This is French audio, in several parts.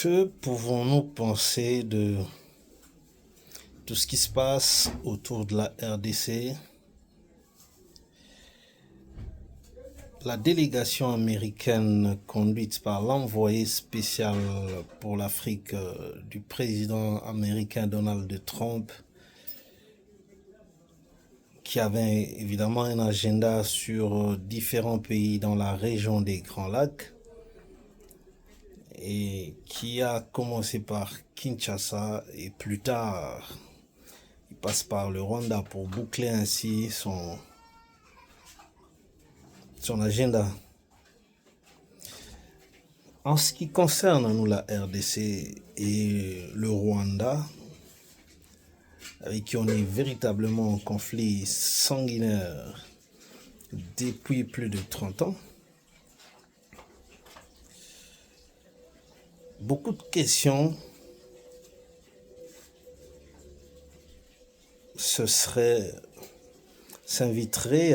Que pouvons-nous penser de tout ce qui se passe autour de la RDC? La délégation américaine conduite par l'envoyé spécial pour l'Afrique du président américain Donald Trump, qui avait évidemment un agenda sur différents pays dans la région des Grands Lacs, et qui a commencé par Kinshasa et plus tard il passe par le Rwanda pour boucler ainsi son agenda. En ce qui concerne nous la RDC et le Rwanda, avec qui on est véritablement en conflit sanguinaire depuis plus de 30 ans, beaucoup de questions s'inviteraient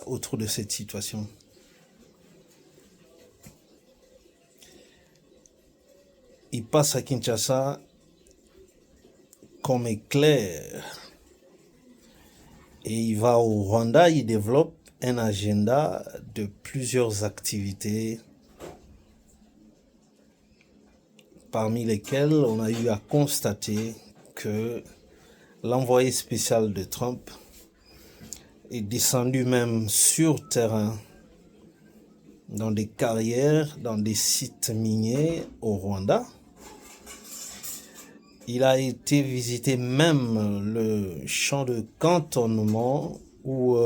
autour de cette situation. Il passe à Kinshasa comme éclair et il va au Rwanda, il développe un agenda de plusieurs activités, parmi lesquelles on a eu à constater que l'envoyé spécial de Trump est descendu même sur terrain, dans des carrières, dans des sites miniers au Rwanda. Il a été visiter même le champ de cantonnement où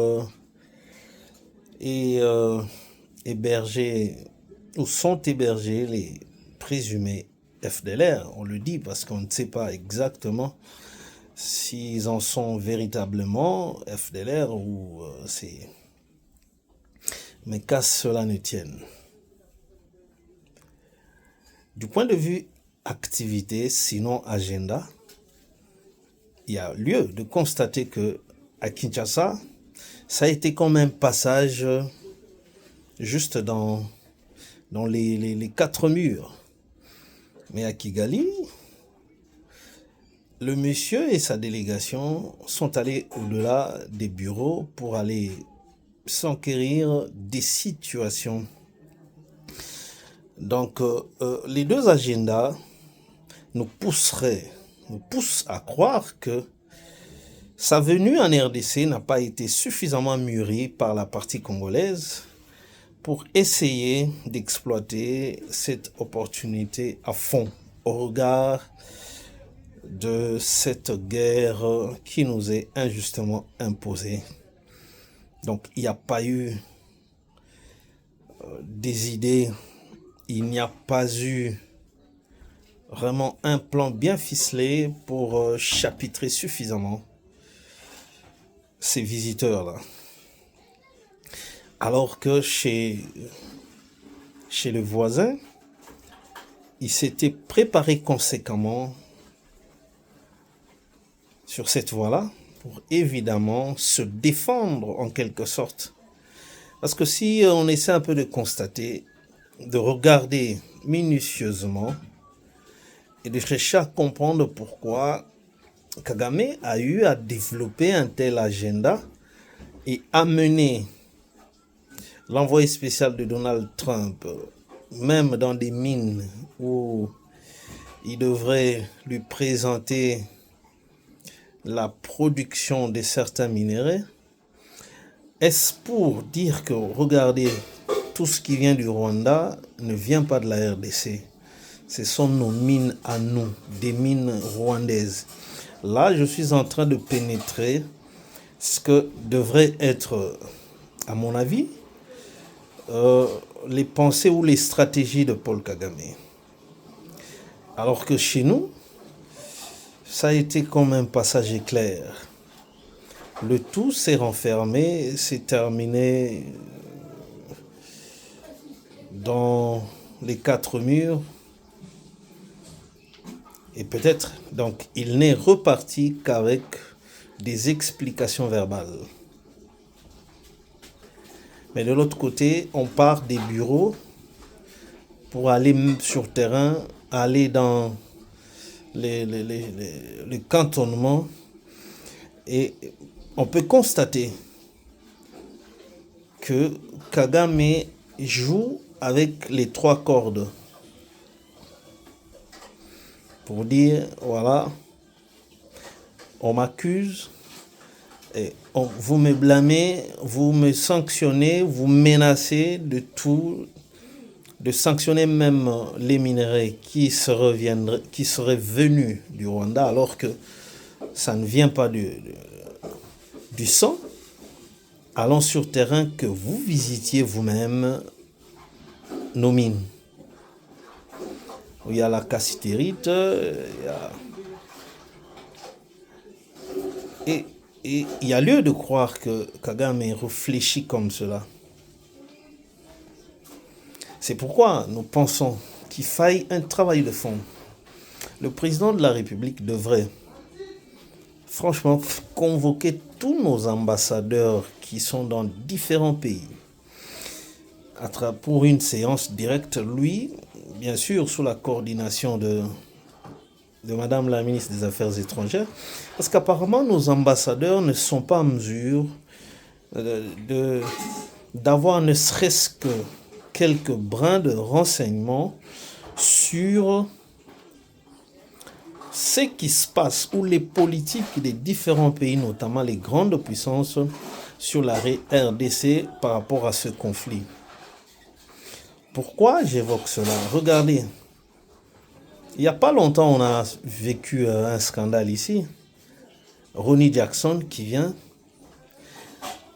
sont hébergés les présumés FDLR. On le dit parce qu'on ne sait pas exactement s'ils en sont véritablement FDLR ou c'est... Mais qu'à cela ne tienne. Du point de vue activité, sinon agenda, il y a lieu de constater que à Kinshasa, ça a été comme un passage juste dans les quatre murs. Mais à Kigali, le monsieur et sa délégation sont allés au-delà des bureaux pour aller s'enquérir des situations. Donc, les deux agendas nous poussent à croire que sa venue en RDC n'a pas été suffisamment mûrie par la partie congolaise pour essayer d'exploiter cette opportunité à fond au regard de cette guerre qui nous est injustement imposée. Donc, il n'y a pas eu des idées, il n'y a pas eu vraiment un plan bien ficelé pour chapitrer suffisamment ces visiteurs-là. Alors que chez le voisin, il s'était préparé conséquemment sur cette voie-là pour évidemment se défendre en quelque sorte. Parce que si on essaie un peu de constater, de regarder minutieusement et de chercher à comprendre pourquoi Kagame a eu à développer un tel agenda et amener l'envoyé spécial de Donald Trump, même dans des mines où il devrait lui présenter la production de certains minéraux, est-ce pour dire que, regardez, tout ce qui vient du Rwanda ne vient pas de la RDC. Ce sont nos mines à nous, des mines rwandaises. Là, je suis en train de pénétrer ce que devrait être, à mon avis, les pensées ou les stratégies de Paul Kagame. Alors que chez nous, ça a été comme un passage éclair. Le tout s'est renfermé, s'est terminé dans les quatre murs. Et peut-être, donc, il n'est reparti qu'avec des explications verbales. Mais de l'autre côté, on part des bureaux pour aller sur terrain aller dans le cantonnement et on peut constater que Kagame joue avec les trois cordes pour dire voilà, on m'accuse, et vous me blâmez, vous me sanctionnez, vous menacez de tout, de sanctionner même les minerais qui seraient venus du Rwanda alors que ça ne vient pas du sang. Allons sur terrain que vous visitiez vous-même nos mines. Il y a la cassitérite, et il y a lieu de croire que Kagame réfléchit comme cela. C'est pourquoi nous pensons qu'il faille un travail de fond. Le président de la République devrait franchement convoquer tous nos ambassadeurs qui sont dans différents pays pour une séance directe, lui, bien sûr, sous la coordination de Madame la ministre des Affaires étrangères, parce qu'apparemment nos ambassadeurs ne sont pas en mesure d'avoir ne serait-ce que quelques brins de renseignements sur ce qui se passe ou les politiques des différents pays, notamment les grandes puissances, sur la RDC par rapport à ce conflit. Pourquoi j'évoque cela? Regardez, il n'y a pas longtemps, on a vécu un scandale ici. Ronnie Jackson qui vient,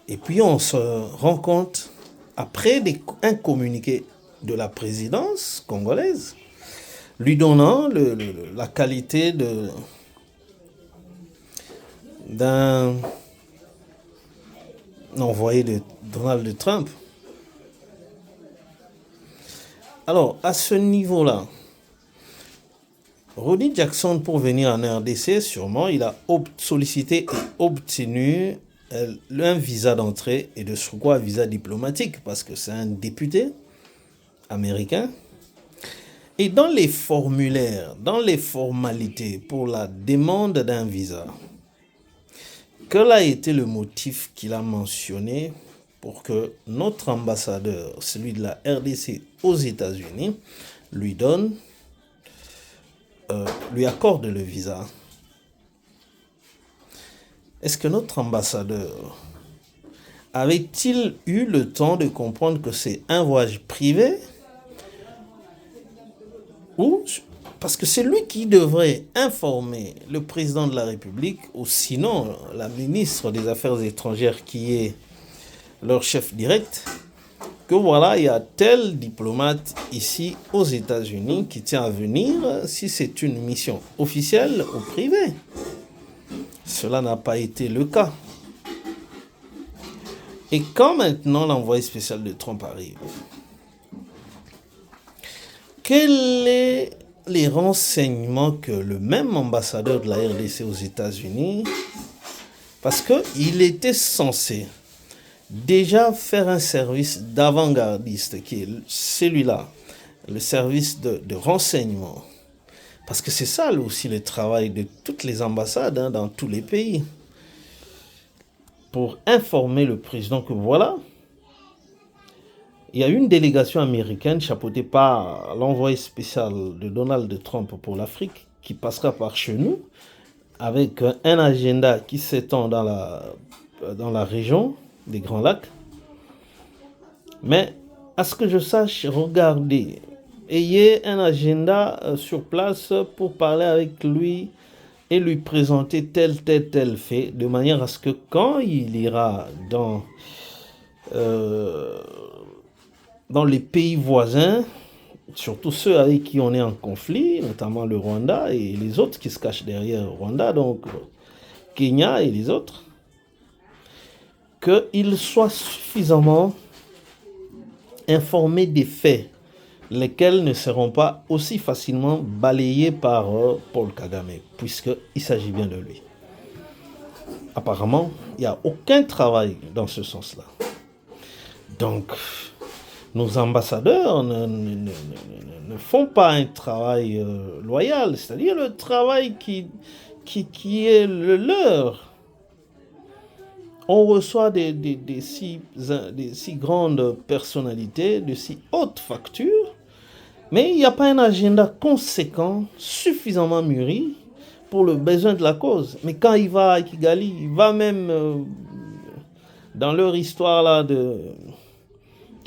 et puis on se rend compte, après un communiqué de la présidence congolaise, lui donnant la qualité d'un envoyé de Donald Trump. Alors, à ce niveau-là, Ronnie Jackson, pour venir en RDC, sûrement, il a sollicité et obtenu un visa d'entrée et de surcroît un visa diplomatique, parce que c'est un député américain. Et dans les formulaires, dans les formalités pour la demande d'un visa, quel a été le motif qu'il a mentionné pour que notre ambassadeur, celui de la RDC aux États-Unis, lui accorde le visa? Est-ce que notre ambassadeur avait-il eu le temps de comprendre que c'est un voyage privé? Ou parce que c'est lui qui devrait informer le président de la République, ou sinon la ministre des Affaires étrangères qui est leur chef direct, que voilà, il y a tel diplomate ici aux États-Unis qui tient à venir, si c'est une mission officielle ou privée. Cela n'a pas été le cas. Et quand maintenant l'envoyé spécial de Trump arrive, quels sont les renseignements que le même ambassadeur de la RDC aux États-Unis, parce qu'il était censé déjà faire un service d'avant-gardiste, qui est celui-là, le service de renseignement. Parce que c'est ça aussi le travail de toutes les ambassades dans tous les pays. Pour informer le président que voilà, il y a une délégation américaine chapeautée par l'envoyé spécial de Donald Trump pour l'Afrique qui passera par chez nous avec un agenda qui s'étend dans la région des Grands Lacs. Mais à ce que je sache, regardez, ayez un agenda sur place pour parler avec lui et lui présenter tel fait, de manière à ce que quand il ira dans les pays voisins, surtout ceux avec qui on est en conflit, notamment le Rwanda et les autres qui se cachent derrière le Rwanda, donc Kenya et les autres, qu'ils soient suffisamment informés des faits, lesquels ne seront pas aussi facilement balayés par Paul Kagame, puisqu'il s'agit bien de lui. Apparemment, il n'y a aucun travail dans ce sens-là. Donc, nos ambassadeurs ne font pas un travail loyal, c'est-à-dire le travail qui est le leur. On reçoit des si grandes personnalités, de si hautes factures, mais il n'y a pas un agenda conséquent, suffisamment mûri pour le besoin de la cause. Mais quand il va à Kigali, il va même dans leur histoire là de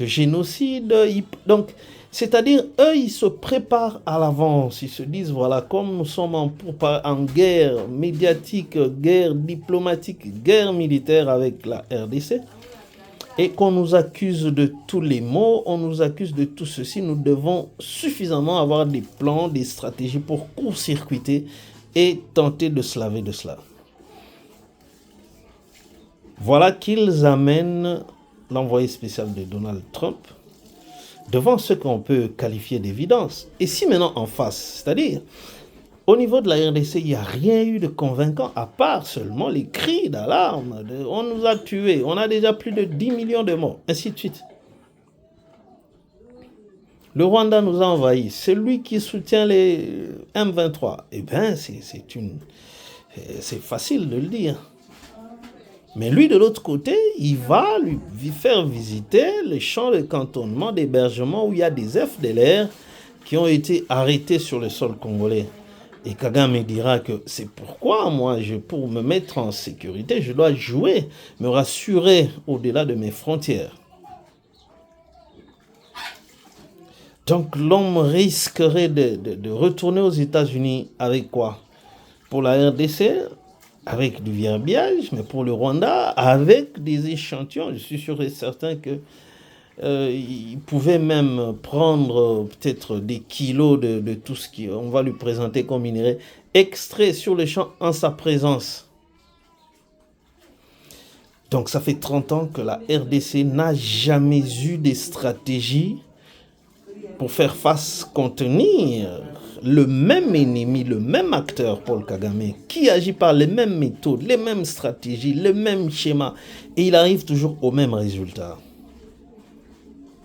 génocide. Donc, c'est-à-dire, eux, ils se préparent à l'avance. Ils se disent, voilà, comme nous sommes en guerre médiatique, guerre diplomatique, guerre militaire avec la RDC, et qu'on nous accuse de tous les maux, on nous accuse de tout ceci, nous devons suffisamment avoir des plans, des stratégies pour court-circuiter et tenter de se laver de cela. Voilà qu'ils amènent l'envoyé spécial de Donald Trump devant ce qu'on peut qualifier d'évidence. Et si maintenant en face, c'est-à-dire au niveau de la RDC, il n'y a rien eu de convaincant à part seulement les cris d'alarme. On nous a tués, on a déjà plus de 10 millions de morts, ainsi de suite. Le Rwanda nous a envahis. C'est lui qui soutient les M23. Eh bien, c'est facile de le dire. Mais lui, de l'autre côté, il va lui faire visiter les champs de cantonnement, d'hébergement où il y a des FDLR qui ont été arrêtés sur le sol congolais. Et Kagame dira que c'est pourquoi moi, pour me mettre en sécurité, je dois jouer, me rassurer au-delà de mes frontières. Donc l'homme risquerait de retourner aux États-Unis avec quoi? Pour la RDC, avec du verbiage, mais pour le Rwanda, avec des échantillons. Je suis sûr et certain que il pouvait même prendre peut-être des kilos de tout ce qu'on va lui présenter comme minerai, extrait sur le champ en sa présence. Donc ça fait 30 ans que la RDC n'a jamais eu des stratégies pour faire face, contenir le même ennemi, le même acteur, Paul Kagame, qui agit par les mêmes méthodes, les mêmes stratégies, le même schéma, et il arrive toujours au même résultat.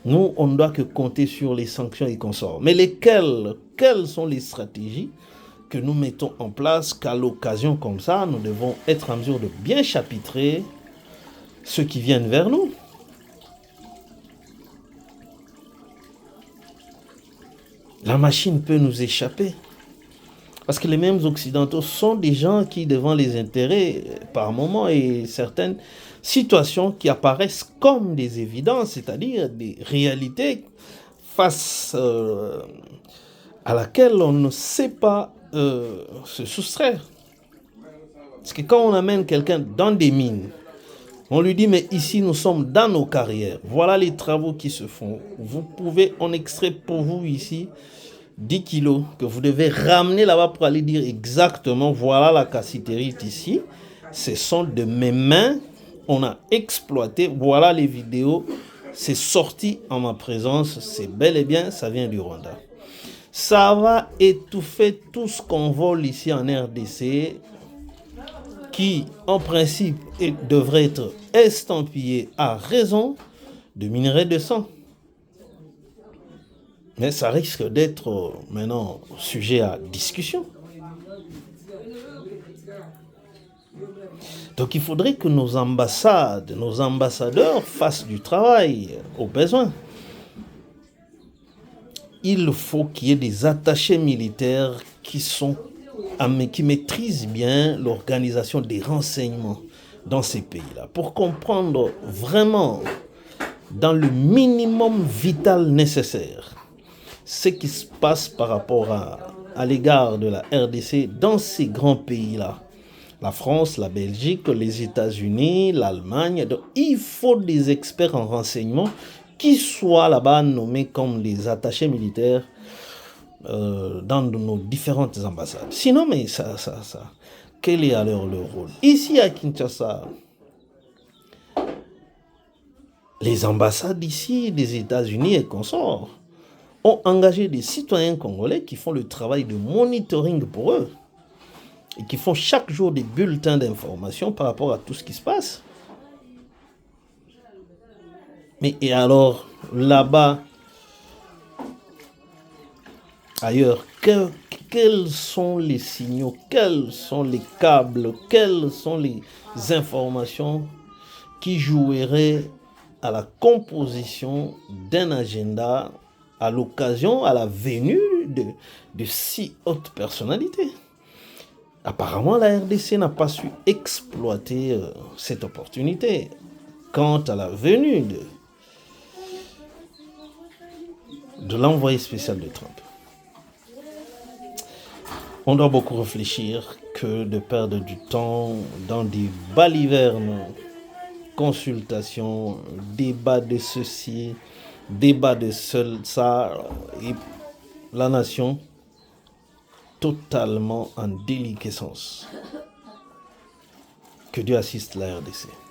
Nous, on ne doit que compter sur les sanctions et consorts. Mais quelles sont les stratégies que nous mettons en place qu'à l'occasion comme ça, nous devons être en mesure de bien chapitrer ceux qui viennent vers nous? La machine peut nous échapper. Parce que les mêmes Occidentaux sont des gens qui, devant les intérêts, par moments, et certaines situations qui apparaissent comme des évidences, c'est-à-dire des réalités face à laquelle on ne sait pas se soustraire. Parce que quand on amène quelqu'un dans des mines, on lui dit, mais ici, nous sommes dans nos carrières. Voilà les travaux qui se font. On extrait pour vous ici 10 kilos que vous devez ramener là-bas pour aller dire exactement, voilà la cassiterite ici. Ce sont de mes mains. On a exploité. Voilà les vidéos. C'est sorti en ma présence. C'est bel et bien, ça vient du Rwanda. Ça va étouffer tout ce qu'on vole ici en RDC, qui, en principe, devrait être estampillé à raison de minerais de sang. Mais ça risque d'être maintenant sujet à discussion. Donc il faudrait que nos ambassades, nos ambassadeurs fassent du travail au besoin. Il faut qu'il y ait des attachés militaires qui maîtrisent bien l'organisation des renseignements dans ces pays-là, pour comprendre vraiment, dans le minimum vital nécessaire, ce qui se passe par rapport à l'égard de la RDC dans ces grands pays-là. La France, la Belgique, les États-Unis, l'Allemagne. Donc, il faut des experts en renseignement qui soient là-bas nommés comme des attachés militaires dans nos différentes ambassades. Sinon, mais quel est alors le rôle? Ici à Kinshasa, les ambassades ici des États-Unis et consorts ont engagé des citoyens congolais qui font le travail de monitoring pour eux et qui font chaque jour des bulletins d'information par rapport à tout ce qui se passe. Mais et alors, là-bas, ailleurs, quels sont les signaux, quels sont les câbles, quelles sont les informations qui joueraient à la composition d'un agenda à l'occasion, à la venue de si hautes personnalités. Apparemment, la RDC n'a pas su exploiter cette opportunité. Quant à la venue de l'envoyé spécial de Trump, on doit beaucoup réfléchir que de perdre du temps dans des balivernes, consultations, débats de ceci, débats de ça, et la nation totalement en déliquescence. Que Dieu assiste la RDC.